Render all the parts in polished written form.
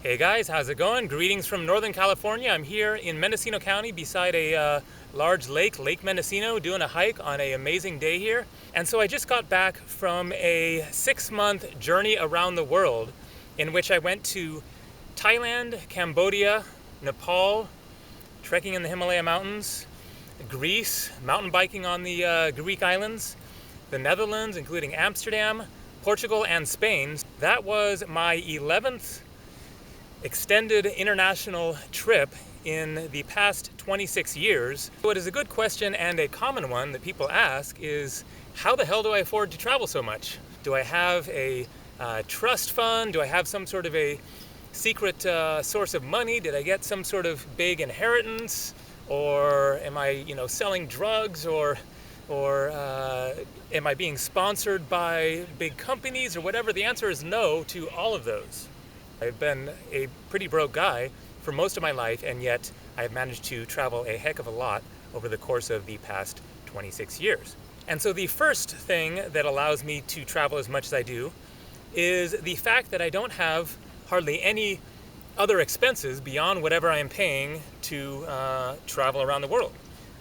Hey guys, how's it going? Greetings from Northern California. I'm here in Mendocino County beside a large lake, Lake Mendocino, doing a hike on an amazing day here. And so I just got back from a 6-month journey around the world in which I went to Thailand, Cambodia, Nepal, trekking in the Himalaya mountains, Greece, mountain biking on the Greek islands, the Netherlands, including Amsterdam, Portugal, and Spain. That was my 11th extended international trip in the past 26 years. What is a good question and a common one that people ask is, how the hell do I afford to travel so much? Do I have a trust fund? Do I have some sort of a secret source of money? Did I get some sort of big inheritance? Or am I, selling drugs? Or am I being sponsored by big companies or whatever? The answer is no to all of those. I've been a pretty broke guy for most of my life, and yet I've managed to travel a heck of a lot over the course of the past 26 years. And so the first thing that allows me to travel as much as I do is the fact that I don't have hardly any other expenses beyond whatever I am paying to travel around the world.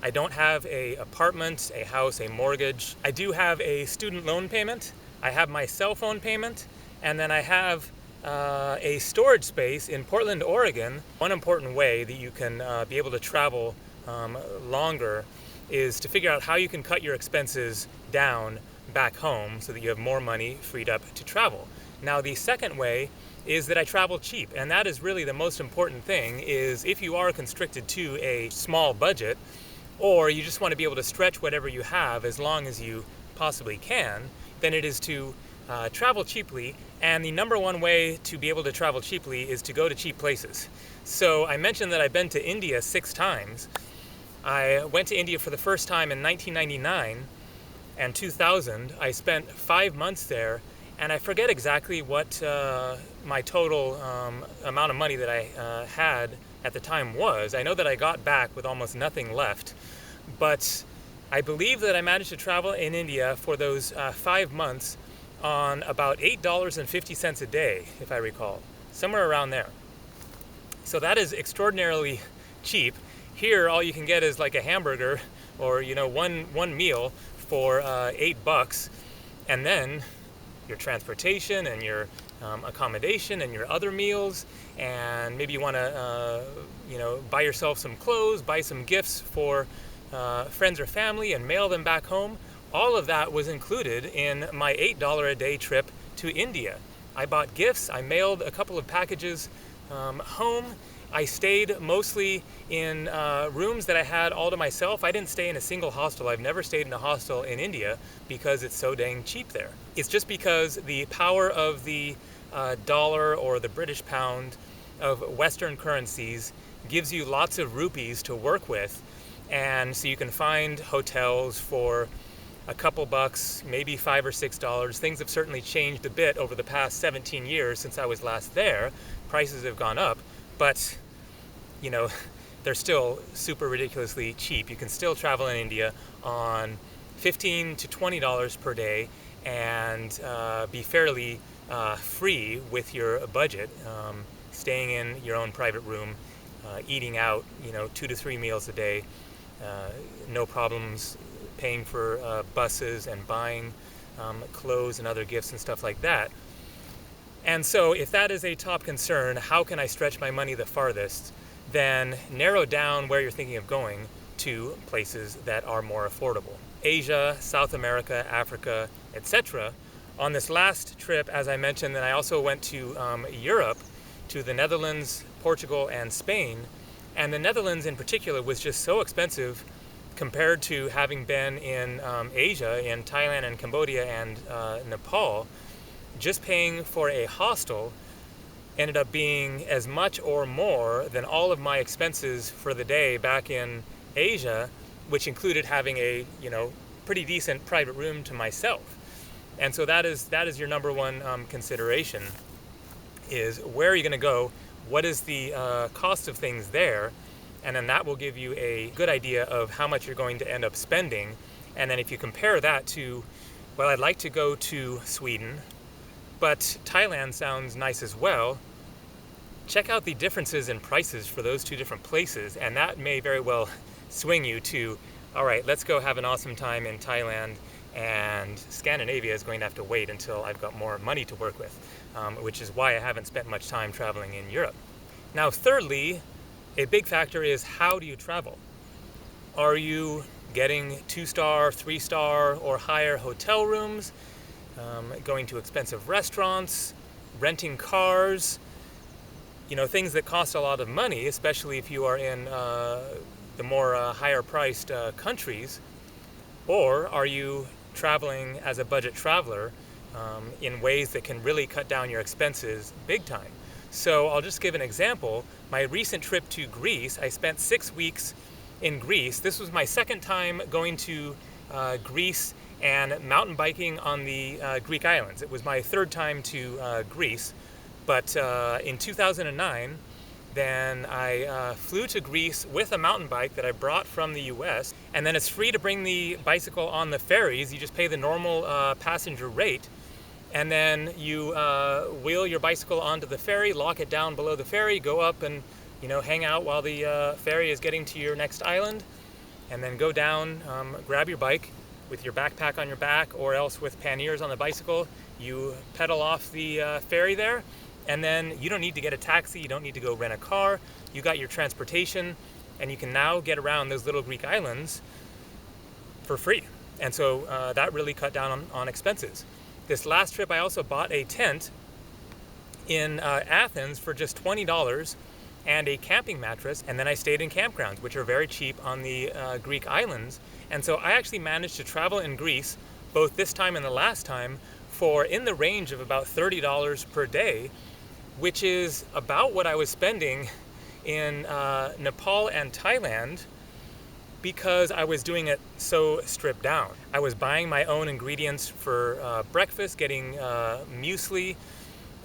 I don't have an apartment, a house, a mortgage. I do have a student loan payment. I have my cell phone payment, and then I have a storage space in Portland, Oregon. One important way that you can be able to travel longer is to figure out how you can cut your expenses down back home so that you have more money freed up to travel. Now, the second way is that I travel cheap, and that is really the most important thing. Is if you are constricted to a small budget, or you just want to be able to stretch whatever you have as long as you possibly can, then it is to travel cheaply. And the number one way to be able to travel cheaply is to go to cheap places. So I mentioned that I've been to India 6 times. I went to India for the first time in 1999 and 2000. I spent 5 months there, and I forget exactly what my total amount of money that I had at the time was. I know that I got back with almost nothing left, but I believe that I managed to travel in India for those 5 months on about $8.50 a day, if I recall, somewhere around there. So that is extraordinarily cheap. Here, all you can get is like a hamburger or one meal for $8, and then your transportation and your accommodation and your other meals, and maybe you want to buy yourself some clothes, buy some gifts for friends or family, and mail them back home. All of that was included in my $8 a day trip to India. I bought gifts, I mailed a couple of packages home. I stayed mostly in rooms that I had all to myself. I didn't stay in a single hostel. I've never stayed in a hostel in India because it's so dang cheap there. It's just because the power of the dollar or the British pound of Western currencies gives you lots of rupees to work with. And so you can find hotels for a couple bucks, maybe $5 or $6. Things have certainly changed a bit over the past 17 years since I was last there. Prices have gone up, but they're still super ridiculously cheap. You can still travel in India on $15 to $20 per day and be fairly free with your budget, staying in your own private room, eating out 2 to 3 meals a day, no problems paying for buses and buying clothes and other gifts and stuff like that. And so if that is a top concern, how can I stretch my money the farthest? Then narrow down where you're thinking of going to places that are more affordable. Asia, South America, Africa, etc. On this last trip, as I mentioned, then I also went to Europe, to the Netherlands, Portugal, and Spain. And the Netherlands in particular was just so expensive compared to having been in Asia, in Thailand and Cambodia and Nepal. Just paying for a hostel ended up being as much or more than all of my expenses for the day back in Asia, which included having a pretty decent private room to myself. And so that is your number one consideration, is where are you going to go? What is the cost of things there? And then that will give you a good idea of how much you're going to end up spending. And then if you compare that to, well, I'd like to go to Sweden, but Thailand sounds nice as well. check out the differences in prices for those two different places, and that may very well swing you to, all right, let's go have an awesome time in Thailand, and Scandinavia is going to have to wait until I've got more money to work with, which is why I haven't spent much time traveling in Europe. Now, thirdly, a big factor is, how do you travel? Are you getting 2-star, 3-star, or higher hotel rooms, going to expensive restaurants, renting cars, things that cost a lot of money, especially if you are in the more higher priced countries? Or are you traveling as a budget traveler in ways that can really cut down your expenses big time? So I'll just give an example. My recent trip to Greece, I spent 6 weeks in Greece. This was my second time going to Greece and mountain biking on the Greek islands. It was my third time to Greece, but in 2009, then I flew to Greece with a mountain bike that I brought from the US, and then it's free to bring the bicycle on the ferries. You just pay the normal passenger rate, and then you wheel your bicycle onto the ferry, lock it down below the ferry, go up and hang out while the ferry is getting to your next island, and then go down, grab your bike with your backpack on your back, or else with panniers on the bicycle. You pedal off the ferry there, and then you don't need to get a taxi, you don't need to go rent a car. You got your transportation, and you can now get around those little Greek islands for free. And so that really cut down on expenses. This last trip, I also bought a tent in Athens for just $20 and a camping mattress, and then I stayed in campgrounds, which are very cheap on the Greek islands. And so I actually managed to travel in Greece, both this time and the last time, for in the range of about $30 per day, which is about what I was spending in Nepal and Thailand, because I was doing it so stripped down. I was buying my own ingredients for breakfast, getting muesli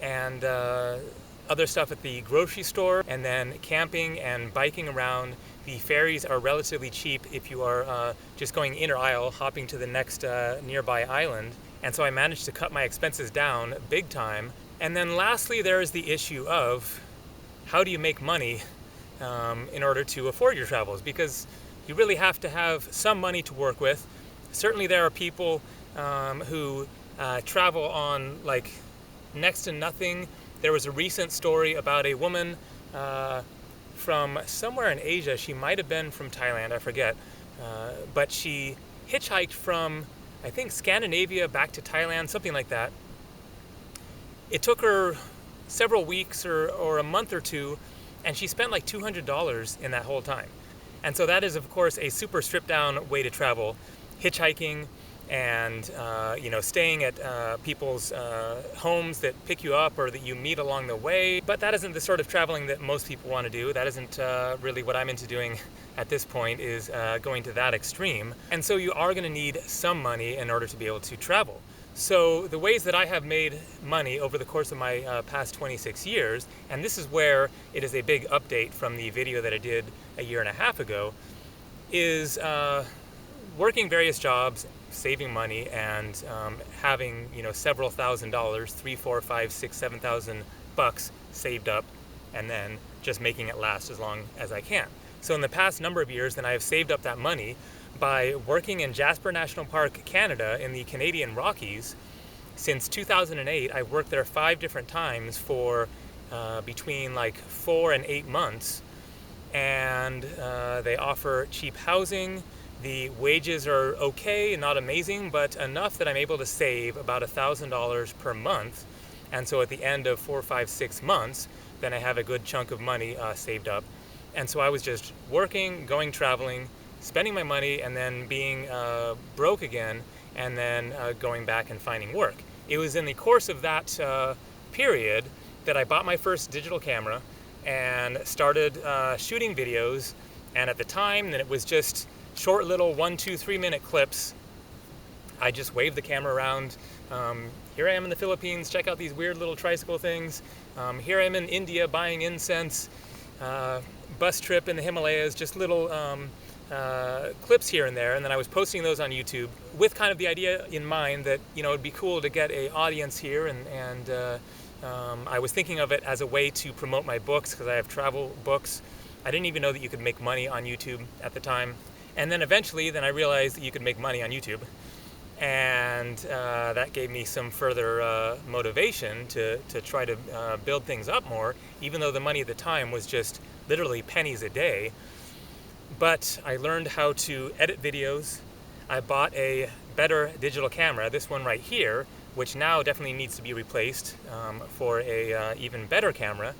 and other stuff at the grocery store, and then camping and biking around. The ferries are relatively cheap if you are just going inter-isle, hopping to the next nearby island. And so I managed to cut my expenses down big time. And then lastly, there is the issue of, how do you make money in order to afford your travels? Because you really have to have some money to work with. Certainly there are people who travel on like next to nothing. There was a recent story about a woman from somewhere in Asia. She might have been from Thailand, I forget. But she hitchhiked from, I think, Scandinavia back to Thailand, something like that. It took her several weeks or a month or two, and she spent like $200 in that whole time. And so that is, of course, a super stripped down way to travel, hitchhiking and staying at people's homes that pick you up or that you meet along the way. But that isn't the sort of traveling that most people want to do. That isn't really what I'm into doing at this point, is going to that extreme. And so you are going to need some money in order to be able to travel. So the ways that I have made money over the course of my past 26 years, and this is where it is a big update from the video that I did a year and a half ago, is working various jobs, saving money, and having several $1,000s, $3,000, $4,000, $5,000, $6,000, $7,000 saved up, and then just making it last as long as I can. So in the past number of years, then I have saved up that money by working in Jasper National Park, Canada, in the Canadian Rockies. Since 2008, I've worked there 5 different times for between like 4 and 8 months, and they offer cheap housing. The wages are okay, not amazing, but enough that I'm able to save about $1,000 per month. And so at the end of 4, 5, 6 months, then I have a good chunk of money saved up. And so I was just working, going traveling, spending my money, and then being broke again, and then going back and finding work. It was in the course of that period that I bought my first digital camera and started shooting videos. And at the time, then it was just short little 1, 2, 3 minute clips. I just waved the camera around. Here I am in the Philippines, check out these weird little tricycle things. Here I am in India buying incense. Bus trip in the Himalayas, just little clips here and there, and then I was posting those on YouTube with kind of the idea in mind that it'd be cool to get an audience here and I was thinking of it as a way to promote my books because I have travel books. I didn't even know that you could make money on YouTube at the time. And then eventually, I realized that you could make money on YouTube. And that gave me some further motivation to try to build things up more, even though the money at the time was just literally pennies a day. But I learned how to edit videos. I bought a better digital camera, this one right here, which now definitely needs to be replaced for a even better camera.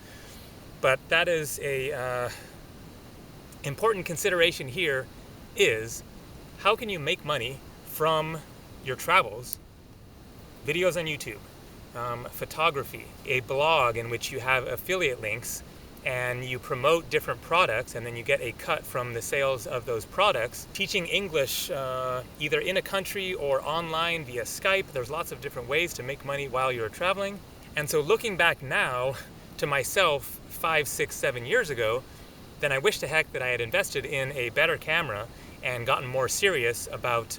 But that is a important consideration here is how can you make money from your travels, videos on YouTube, photography, a blog in which you have affiliate links and you promote different products and then you get a cut from the sales of those products. Teaching English either in a country or online via Skype. There's lots of different ways to make money while you're traveling. And so looking back now to myself 5, 6, 7 years ago, then I wish to heck that I had invested in a better camera and gotten more serious about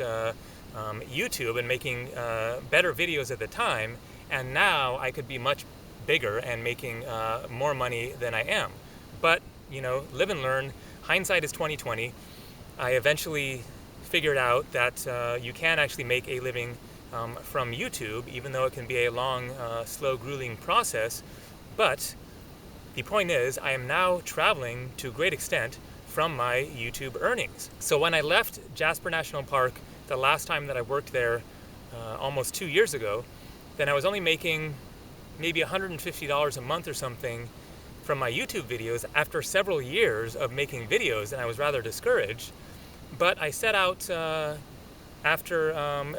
YouTube and making better videos at the time. And now I could be much bigger and making more money than I am. But, live and learn. Hindsight is 20/20. I eventually figured out that you can actually make a living from YouTube, even though it can be a long, slow, grueling process. But the point is, I am now traveling to a great extent from my YouTube earnings. So when I left Jasper National Park the last time that I worked there almost 2 years ago, then I was only making maybe $150 a month or something from my YouTube videos after several years of making videos, and I was rather discouraged. But I set out after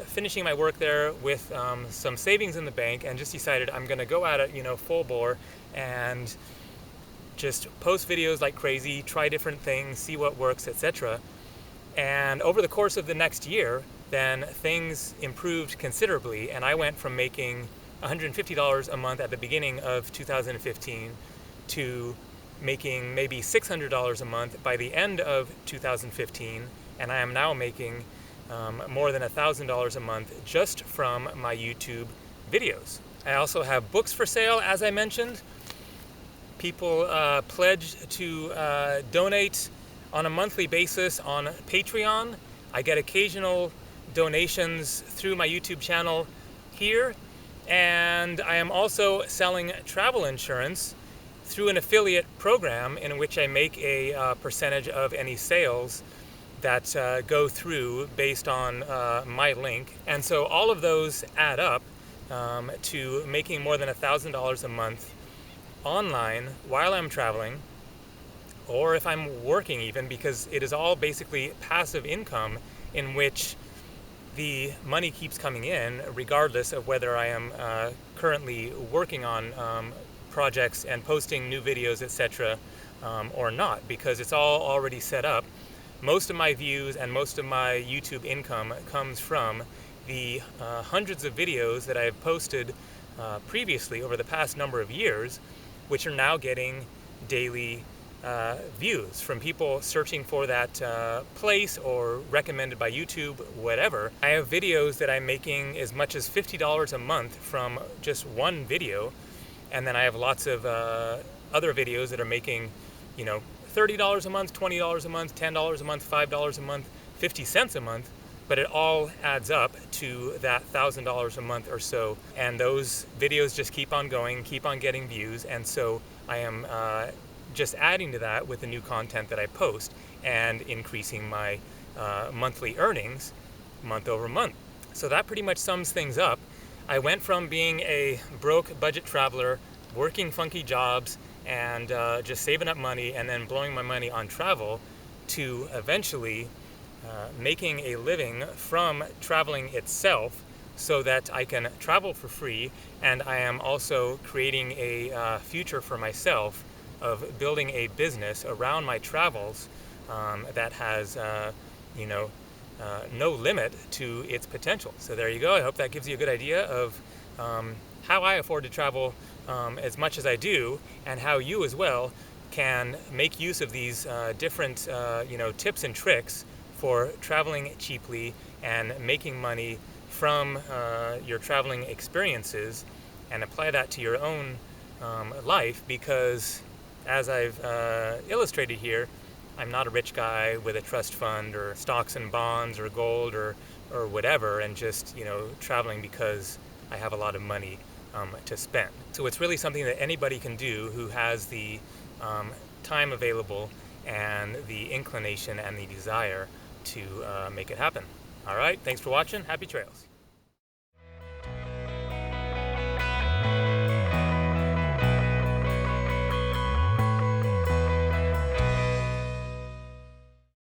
finishing my work there with some savings in the bank and just decided I'm going to go at it, full bore and just post videos like crazy, try different things, see what works, etc. And over the course of the next year, then things improved considerably, and I went from making $150 a month at the beginning of 2015 to making maybe $600 a month by the end of 2015, and I am now making more than $1,000 a month just from my YouTube videos. I also have books for sale, as I mentioned. People pledge to donate on a monthly basis on Patreon. I get occasional donations through my YouTube channel here, and I am also selling travel insurance through an affiliate program in which I make a percentage of any sales that go through based on my link. And so all of those add up to making more than $1,000 a month online while I'm traveling, or if I'm working even, because it is all basically passive income in which the money keeps coming in regardless of whether I am currently working on projects and posting new videos, etc., or not, because it's all already set up. Most of my views and most of my YouTube income comes from the hundreds of videos that I have posted previously over the past number of years, which are now getting daily views from people searching for that place or recommended by YouTube, whatever. I have videos that I'm making as much as $50 a month from just one video, and then I have lots of other videos that are making, $30 a month, $20 a month, $10 a month, $5 a month, 50 cents a month, but it all adds up to that $1,000 a month or so, and those videos just keep on going, keep on getting views, and so I am just adding to that with the new content that I post and increasing my monthly earnings month over month. So that pretty much sums things up. I went from being a broke budget traveler, working funky jobs and just saving up money and then blowing my money on travel, to eventually making a living from traveling itself so that I can travel for free, and I am also creating a future for myself of building a business around my travels that has no limit to its potential. So there you go. I hope that gives you a good idea of how I afford to travel as much as I do, and how you as well can make use of these different tips and tricks for traveling cheaply and making money from your traveling experiences and apply that to your own life, because as I've illustrated here, I'm not a rich guy with a trust fund or stocks and bonds or gold or whatever, and just, you know, traveling because I have a lot of money to spend. So it's really something that anybody can do who has the time available and the inclination and the desire to make it happen. All right, thanks for watching. Happy trails.